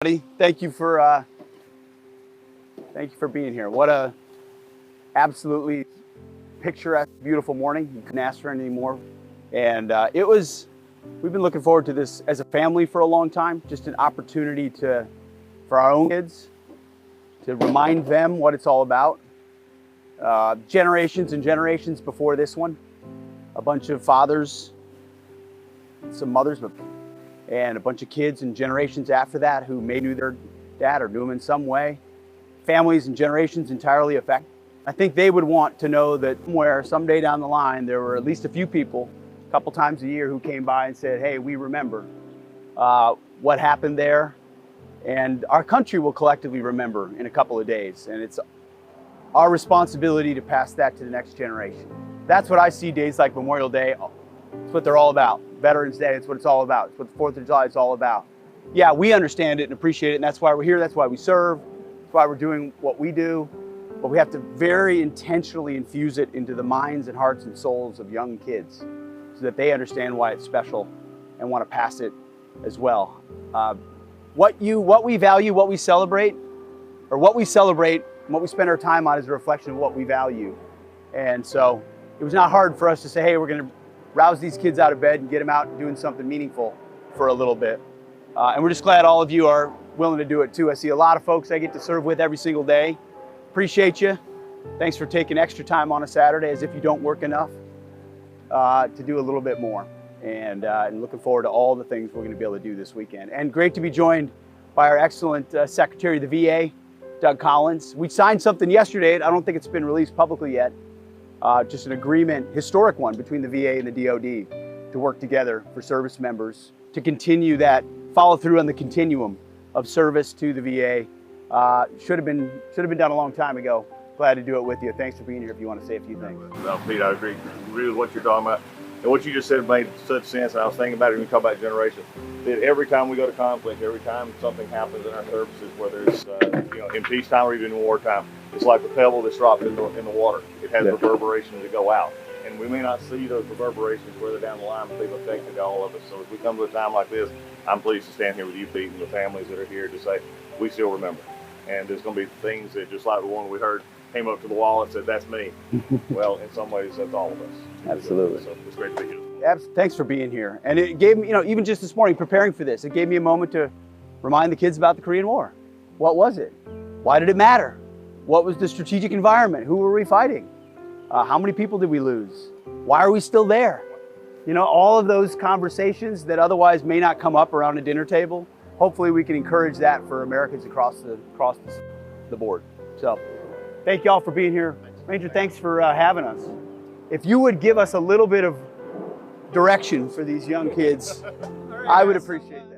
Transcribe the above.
Thank you for being here. What a absolutely picturesque, beautiful morning. You couldn't ask for anything more. And we've been looking forward to this as a family for a long time. Just an opportunity for our own kids to remind them what it's all about. Generations and generations before this one, a bunch of fathers, some mothers, and a bunch of kids and generations after that who may knew their dad or knew him in some way. Families and generations entirely affected. I think they would want to know that somewhere, someday down the line, there were at least a few people, a couple times a year, who came by and said, hey, we remember what happened there. And our country will collectively remember in a couple of days. And it's our responsibility to pass that to the next generation. That's what I see days like Memorial Day. It's what they're all about. Veterans Day, it's what it's all about. It's what the 4th of July is all about. Yeah, we understand it and appreciate it, and that's why we're here. That's why we serve. That's why we're doing what we do. But we have to very intentionally infuse it into the minds and hearts and souls of young kids so that they understand why it's special and want to pass it as well. What we value, what we celebrate, and what we spend our time on is a reflection of what we value. And so it was not hard for us to say, hey, we're going to rouse these kids out of bed and get them out and doing something meaningful for a little bit. And we're just glad all of you are willing to do it too. I see a lot of folks I get to serve with every single day. Appreciate you. Thanks for taking extra time on a Saturday as if you don't work enough to do a little bit more. And looking forward to all the things we're going to be able to do this weekend. And great to be joined by our excellent Secretary of the VA, Doug Collins. We signed something yesterday. I don't think it's been released publicly yet. Just an agreement, historic one, between the VA and the DoD to work together for service members to continue that follow through on the continuum of service to the VA. Should have been done a long time ago. Glad to do it with you. Thanks for being here. If you want to say a few things. No, Pete, I agree with what you're talking about. And what you just said made such sense. And I was thinking about it when you talk about generations. That every time we go to conflict, every time something happens in our services, whether it's in peacetime or even in wartime, it's like a pebble that's dropped in the water. It has reverberations that go out. And we may not see those reverberations further down the line, but they've affected all of us. So as we come to a time like this, I'm pleased to stand here with you, Pete, and the families that are here to say, we still remember. And there's going to be things that, just like the one we heard, came up to the wall and said, that's me. Well, in some ways, that's all of us. Absolutely. So it's great to be here. Thanks for being here. And it gave me, even just this morning, preparing for this, it gave me a moment to remind the kids about the Korean War. What was it? Why did it matter? What was the strategic environment? Who were we fighting? How many people did we lose? Why are we still there? All of those conversations that otherwise may not come up around a dinner table, hopefully we can encourage that for Americans across the board. So thank you all for being here. Ranger, thanks for having us. If you would give us a little bit of direction for these young kids, I would appreciate that.